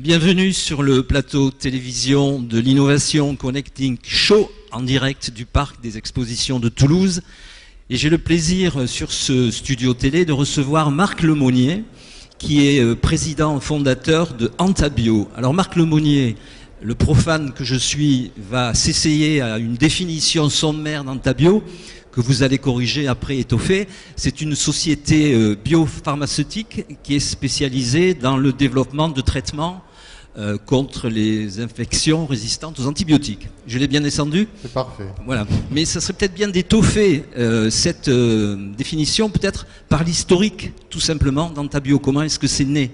Bienvenue sur le plateau télévision de l'Innovation Connecting Show en direct du Parc des Expositions de Toulouse. Et j'ai le plaisir sur ce studio télé de recevoir Marc Lemonnier, qui est président fondateur de Antabio. Alors Marc Lemonnier, le profane que je suis, va s'essayer à une définition sommaire d'Antabio, que vous allez corriger après étoffer. C'est une société biopharmaceutique qui est spécialisée dans le développement de traitements contre les infections résistantes aux antibiotiques. Je l'ai bien descendu ? C'est parfait. Voilà. Mais ça serait peut-être bien d'étoffer cette définition, peut-être par l'historique, tout simplement, d'Antabio. Comment est-ce que c'est né ?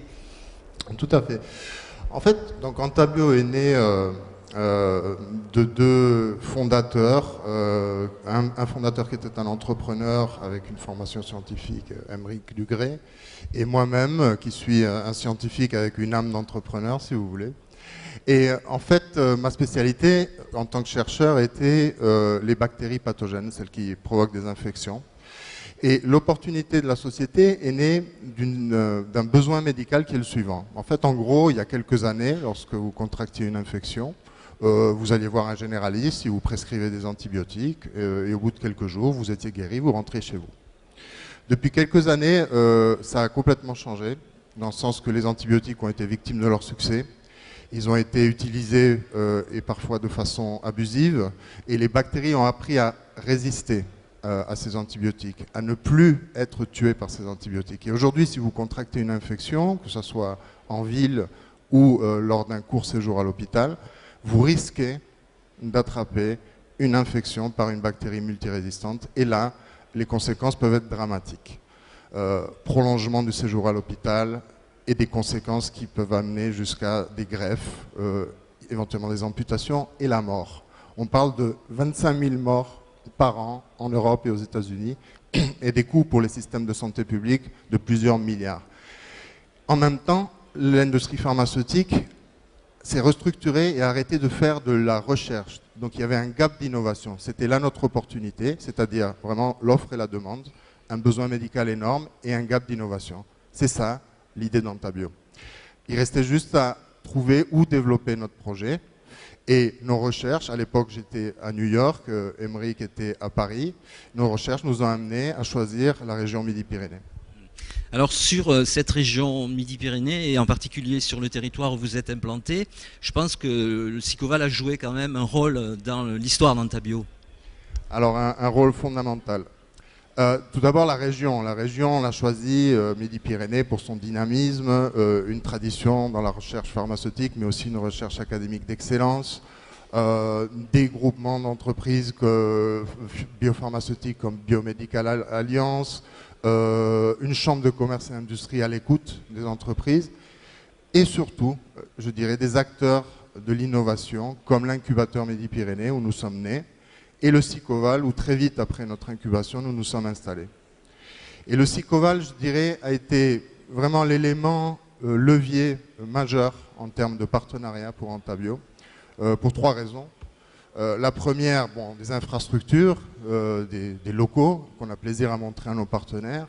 Tout à fait. En fait, donc Antabio est né de deux fondateurs. Un fondateur qui était un entrepreneur avec une formation scientifique, Aymeric Dugré, et moi-même qui suis un scientifique avec une âme d'entrepreneur, si vous voulez. Et en fait, ma spécialité en tant que chercheur était les bactéries pathogènes, celles qui provoquent des infections. Et l'opportunité de la société est née d'un besoin médical qui est le suivant. En fait, en gros, il y a quelques années, lorsque vous contractiez une infection, vous alliez voir un généraliste, il vous prescrivait des antibiotiques, et au bout de quelques jours, vous étiez guéri, vous rentrez chez vous. Depuis quelques années, ça a complètement changé, dans le sens que les antibiotiques ont été victimes de leur succès. Ils ont été utilisés, et parfois de façon abusive, et les bactéries ont appris à résister à ces antibiotiques, à ne plus être tuées par ces antibiotiques. Et aujourd'hui, si vous contractez une infection, que ce soit en ville ou lors d'un court séjour à l'hôpital, vous risquez d'attraper une infection par une bactérie multirésistante. Et là, les conséquences peuvent être dramatiques. Prolongement du séjour à l'hôpital et des conséquences qui peuvent amener jusqu'à des greffes, éventuellement des amputations et la mort. On parle de 25 000 morts par an en Europe et aux États-Unis et des coûts pour les systèmes de santé publique de plusieurs milliards. En même temps, l'industrie pharmaceutique s'est restructurée et a arrêté de faire de la recherche. Donc il y avait un gap d'innovation. C'était là notre opportunité, c'est-à-dire vraiment l'offre et la demande, un besoin médical énorme et un gap d'innovation. C'est ça l'idée d'Antabio. Il restait juste à trouver où développer notre projet. Et nos recherches, à l'époque j'étais à New York, Aymeric était à Paris, nos recherches nous ont amenés à choisir la région Midi-Pyrénées. Alors sur cette région Midi-Pyrénées et en particulier sur le territoire où vous êtes implanté, je pense que le Sicoval a joué quand même un rôle dans l'histoire d'Antabio. Alors un rôle fondamental. Tout d'abord la région. On l'a choisi Midi-Pyrénées pour son dynamisme, une tradition dans la recherche pharmaceutique, mais aussi une recherche académique d'excellence, des groupements d'entreprises biopharmaceutiques comme Biomedical Alliance, une chambre de commerce et industrie à l'écoute des entreprises et surtout, je dirais, des acteurs de l'innovation comme l'incubateur Midi-Pyrénées où nous sommes nés et le Sicoval où très vite après notre incubation nous nous sommes installés. Et le Sicoval, je dirais, a été vraiment l'élément levier majeur en termes de partenariat pour Antabio pour trois raisons. La première, des infrastructures, des locaux qu'on a plaisir à montrer à nos partenaires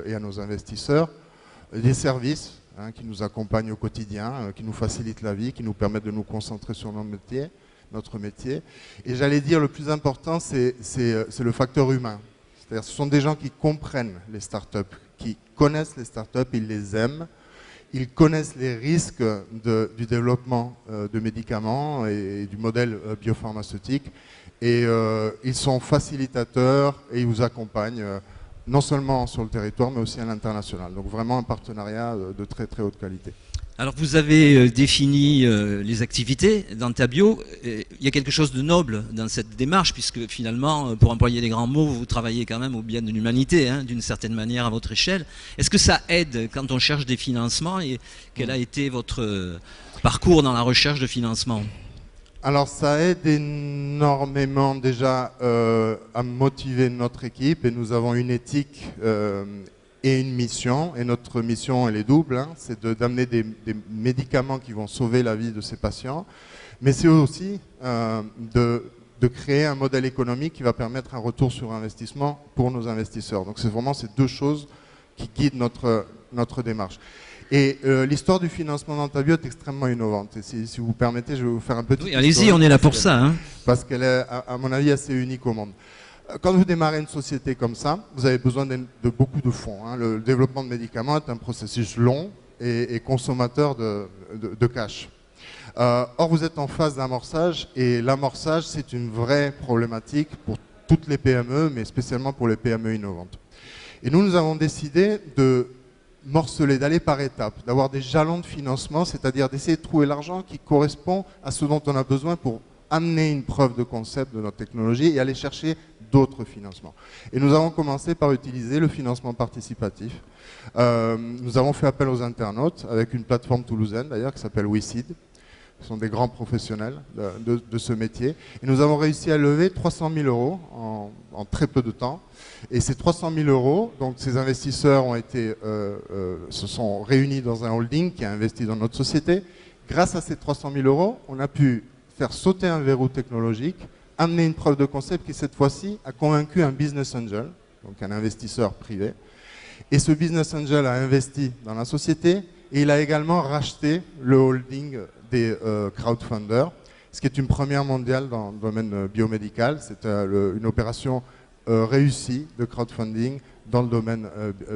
et à nos investisseurs, des services qui nous accompagnent au quotidien, qui nous facilitent la vie, qui nous permettent de nous concentrer sur notre métier. Et j'allais dire, le plus important, c'est le facteur humain. C'est-à-dire, ce sont des gens qui comprennent les startups, qui connaissent les startups, ils les aiment. Ils connaissent les risques du développement de médicaments et du modèle biopharmaceutique. Et ils sont facilitateurs et ils vous accompagnent non seulement sur le territoire, mais aussi à l'international. Donc vraiment un partenariat de très très haute qualité. Alors vous avez défini les activités d'Antabio. Il y a quelque chose de noble dans cette démarche, puisque finalement, pour employer des grands mots, vous travaillez quand même au bien de l'humanité, d'une certaine manière à votre échelle. Est-ce que ça aide quand on cherche des financements et quel a été votre parcours dans la recherche de financement ? Alors ça aide énormément déjà à motiver notre équipe et nous avons une éthique et une mission, et notre mission elle est double, c'est d'amener des médicaments qui vont sauver la vie de ces patients, mais c'est aussi de créer un modèle économique qui va permettre un retour sur investissement pour nos investisseurs. Donc c'est vraiment ces deux choses qui guident notre démarche. Et l'histoire du financement d'Antabio est extrêmement innovante. Et si vous permettez, je vais vous faire un petit... Oui, allez-y, on est là pour ça. Hein. Parce qu'elle est, à mon avis, assez unique au monde. Quand vous démarrez une société comme ça, vous avez besoin de beaucoup de fonds. Hein. Le développement de médicaments est un processus long et consommateur de cash. Or, vous êtes en phase d'amorçage, et l'amorçage, c'est une vraie problématique pour toutes les PME, mais spécialement pour les PME innovantes. Et nous avons décidé de morceler, d'aller par étapes, d'avoir des jalons de financement, c'est-à-dire d'essayer de trouver l'argent qui correspond à ce dont on a besoin pour amener une preuve de concept de notre technologie et aller chercher d'autres financements. Et nous avons commencé par utiliser le financement participatif. Nous avons fait appel aux internautes avec une plateforme toulousaine d'ailleurs qui s'appelle WeSeed. Ce sont des grands professionnels de ce métier. Et nous avons réussi à lever 300 000 euros en très peu de temps. Et ces 300 000 euros, donc ces investisseurs se sont réunis dans un holding qui a investi dans notre société. Grâce à ces 300 000 euros, on a pu faire sauter un verrou technologique, amener une preuve de concept qui cette fois-ci a convaincu un business angel, donc un investisseur privé. Et ce business angel a investi dans la société et il a également racheté le holding des crowdfunders, ce qui est une première mondiale dans le domaine biomédical. C'est une opération réussie de crowdfunding dans le domaine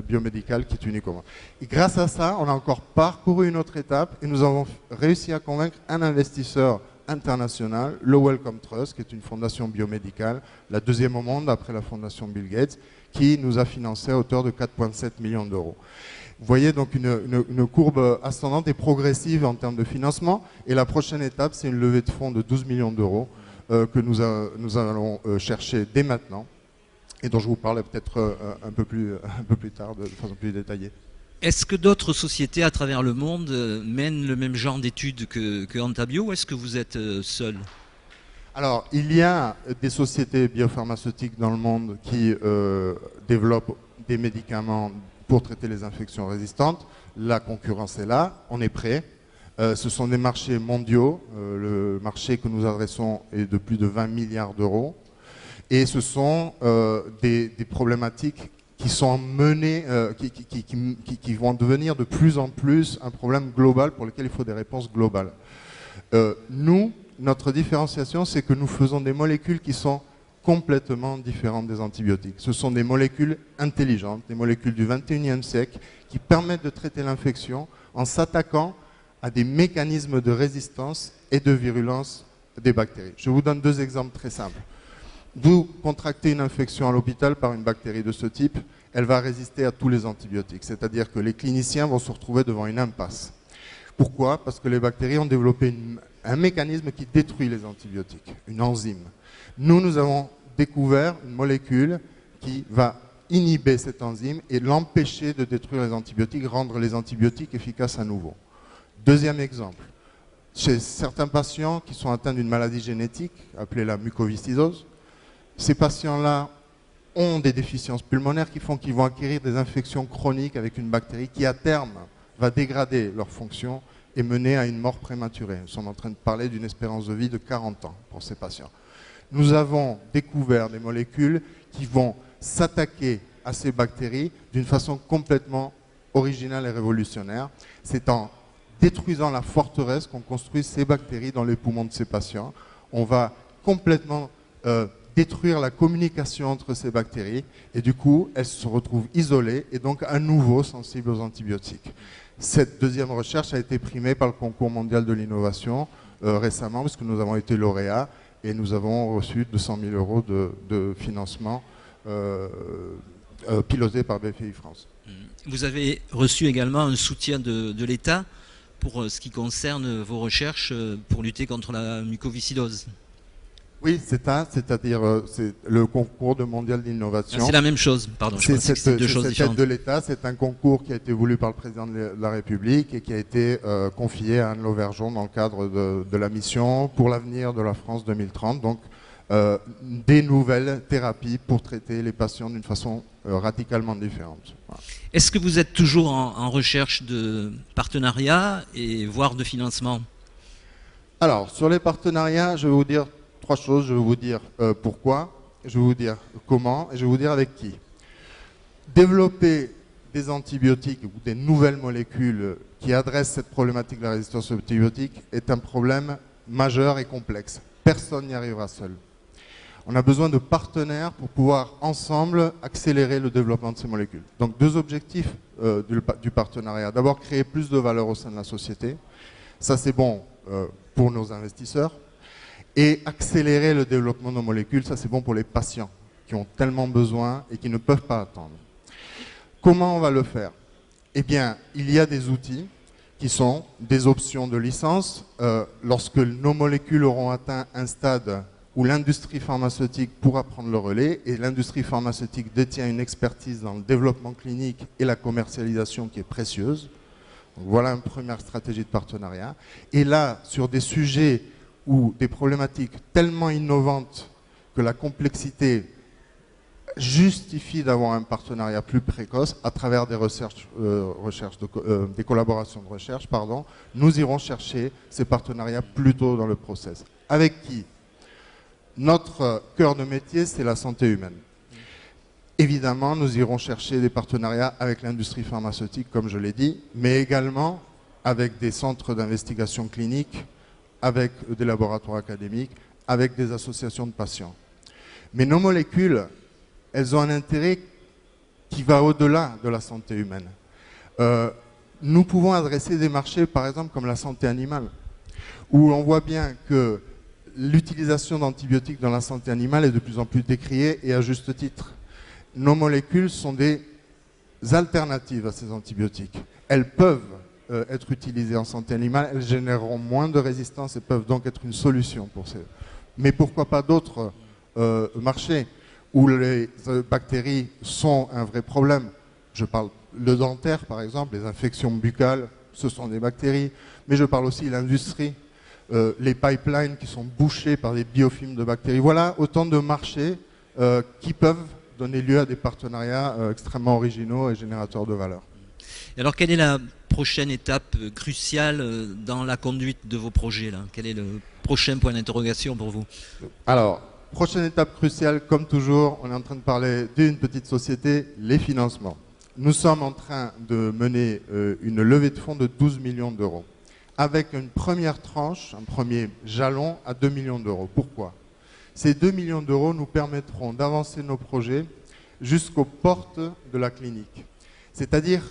biomédical qui est unique au monde. Et grâce à ça, on a encore parcouru une autre étape et nous avons réussi à convaincre un investisseur international, le Wellcome Trust, qui est une fondation biomédicale, la deuxième au monde après la fondation Bill Gates, qui nous a financé à hauteur de 4,7 millions d'euros. Vous voyez donc une courbe ascendante et progressive en termes de financement. Et la prochaine étape, c'est une levée de fonds de 12 millions d'euros que nous allons chercher dès maintenant et dont je vous parlerai peut-être un peu plus tard de façon plus détaillée. Est-ce que d'autres sociétés à travers le monde mènent le même genre d'études que Antabio, ou est-ce que vous êtes seul ? Alors, il y a des sociétés biopharmaceutiques dans le monde qui développent des médicaments pour traiter les infections résistantes. La concurrence est là, on est prêt. Ce sont des marchés mondiaux. Le marché que nous adressons est de plus de 20 milliards d'euros. Et ce sont des problématiques qui sont menées, qui vont devenir de plus en plus un problème global pour lequel il faut des réponses globales. Notre différenciation, c'est que nous faisons des molécules qui sont complètement différentes des antibiotiques. Ce sont des molécules intelligentes, des molécules du 21e siècle qui permettent de traiter l'infection en s'attaquant à des mécanismes de résistance et de virulence des bactéries. Je vous donne deux exemples très simples. Vous contractez une infection à l'hôpital par une bactérie de ce type, elle va résister à tous les antibiotiques. C'est-à-dire que les cliniciens vont se retrouver devant une impasse. Pourquoi ? Parce que les bactéries ont développé un mécanisme qui détruit les antibiotiques, une enzyme. Nous avons découvert une molécule qui va inhiber cette enzyme et l'empêcher de détruire les antibiotiques, rendre les antibiotiques efficaces à nouveau. Deuxième exemple, chez certains patients qui sont atteints d'une maladie génétique, appelée la mucoviscidose, ces patients-là ont des déficiences pulmonaires qui font qu'ils vont acquérir des infections chroniques avec une bactérie qui, à terme, va dégrader leur fonction et mener à une mort prématurée. Nous sommes en train de parler d'une espérance de vie de 40 ans pour ces patients. Nous avons découvert des molécules qui vont s'attaquer à ces bactéries d'une façon complètement originale et révolutionnaire. C'est en détruisant la forteresse qu'on construit ces bactéries dans les poumons de ces patients. On va complètement détruire la communication entre ces bactéries et du coup, elles se retrouvent isolées et donc à nouveau sensibles aux antibiotiques. Cette deuxième recherche a été primée par le concours mondial de l'innovation récemment parce que nous avons été lauréats et nous avons reçu 200 000 euros de financement piloté par BPI France. Vous avez reçu également un soutien de l'État pour ce qui concerne vos recherches pour lutter contre la mucoviscidose. Oui, c'est-à-dire c'est le concours mondial d'innovation. C'est la même chose, pardon. Je pensais que c'était deux choses différentes. Cette aide de l'État, c'est un concours qui a été voulu par le président de la République et qui a été confié à Anne Lauvergeon dans le cadre de la mission pour l'avenir de la France 2030. Donc, des nouvelles thérapies pour traiter les patients d'une façon radicalement différente. Voilà. Est-ce que vous êtes toujours en recherche de partenariats et voire de financement ? Alors, sur les partenariats, je vais vous dire trois choses. Je vais vous dire pourquoi, je vais vous dire comment et je vais vous dire avec qui. Développer des antibiotiques ou des nouvelles molécules qui adressent cette problématique de la résistance aux antibiotiques est un problème majeur et complexe. Personne n'y arrivera seul. On a besoin de partenaires pour pouvoir ensemble accélérer le développement de ces molécules. Donc 2 objectifs du partenariat. D'abord, créer plus de valeur au sein de la société. Ça, c'est bon pour nos investisseurs. Et accélérer le développement de nos molécules, ça, c'est bon pour les patients qui ont tellement besoin et qui ne peuvent pas attendre. Comment on va le faire? Eh bien, il y a des outils qui sont des options de licence. Lorsque nos molécules auront atteint un stade où l'industrie pharmaceutique pourra prendre le relais, et l'industrie pharmaceutique détient une expertise dans le développement clinique et la commercialisation qui est précieuse. Donc voilà une première stratégie de partenariat. Et là, sur des sujets ou des problématiques tellement innovantes que la complexité justifie d'avoir un partenariat plus précoce à travers des des collaborations de recherche, nous irons chercher ces partenariats plus tôt dans le process. Avec qui? Notre cœur de métier, c'est la santé humaine. Évidemment, nous irons chercher des partenariats avec l'industrie pharmaceutique, comme je l'ai dit, mais également avec des centres d'investigation clinique, avec des laboratoires académiques, avec des associations de patients. Mais nos molécules, elles ont un intérêt qui va au-delà de la santé humaine. Nous pouvons adresser des marchés, par exemple, comme la santé animale, où on voit bien que l'utilisation d'antibiotiques dans la santé animale est de plus en plus décriée, et à juste titre. Nos molécules sont des alternatives à ces antibiotiques. Elles peuvent être utilisées en santé animale, elles généreront moins de résistance et peuvent donc être une solution pour ces... Mais pourquoi pas d'autres marchés où les bactéries sont un vrai problème? Je parle le dentaire, par exemple, les infections buccales, ce sont des bactéries, mais je parle aussi de l'industrie, les pipelines qui sont bouchés par des biofilms de bactéries. Voilà autant de marchés qui peuvent donner lieu à des partenariats extrêmement originaux et générateurs de valeur. Et alors, quelle est la prochaine étape cruciale dans la conduite de vos projets là? Quel est le prochain point d'interrogation pour vous? Alors, prochaine étape cruciale, comme toujours, on est en train de parler d'une petite société, les financements. Nous sommes en train de mener une levée de fonds de 12 millions d'euros, avec une première tranche, un premier jalon à 2 millions d'euros. Pourquoi? Ces 2 millions d'euros nous permettront d'avancer nos projets jusqu'aux portes de la clinique. C'est-à-dire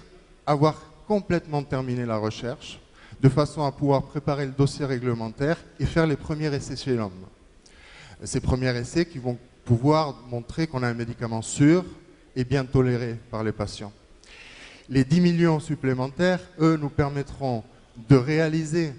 avoir complètement terminé la recherche, de façon à pouvoir préparer le dossier réglementaire et faire les premiers essais chez l'homme. Ces premiers essais qui vont pouvoir montrer qu'on a un médicament sûr et bien toléré par les patients. Les 10 millions supplémentaires, eux, nous permettront de réaliser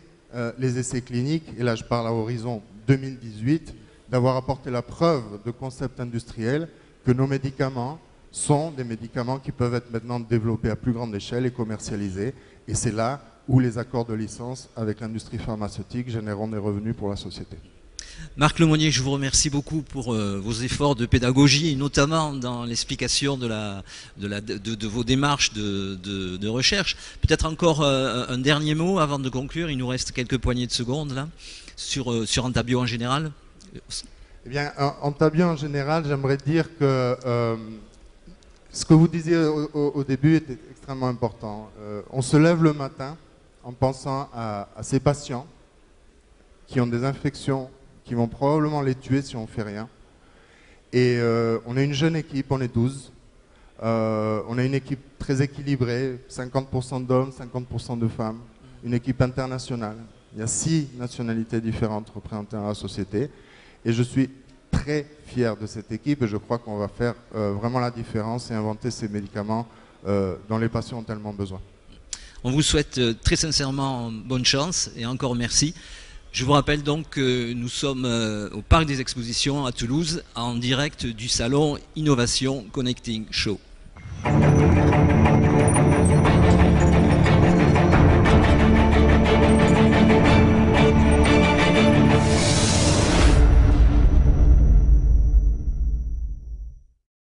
les essais cliniques, et là je parle à horizon 2018, d'avoir apporté la preuve de concept industriel que nos médicaments sont des médicaments qui peuvent être maintenant développés à plus grande échelle et commercialisés. Et c'est là où les accords de licence avec l'industrie pharmaceutique généreront des revenus pour la société. Marc Lemonnier, je vous remercie beaucoup pour vos efforts de pédagogie, notamment dans l'explication de vos démarches de recherche. Peut-être encore un dernier mot avant de conclure, il nous reste quelques poignées de secondes là, sur Antabio en général. Eh bien, Antabio en général, j'aimerais dire que ce que vous disiez au début était extrêmement important. On se lève le matin en pensant à ces patients qui ont des infections qui vont probablement les tuer si on ne fait rien. Et on est une jeune équipe, on est 12. On est une équipe très équilibrée, 50% d'hommes, 50% de femmes. Une équipe internationale. Il y a 6 nationalités différentes représentées dans la société. Et je suis très fier de cette équipe et je crois qu'on va faire vraiment la différence et inventer ces médicaments dont les patients ont tellement besoin. On vous souhaite très sincèrement bonne chance et encore merci. Je vous rappelle donc que nous sommes au Parc des Expositions à Toulouse en direct du salon Innovation Connecting Show.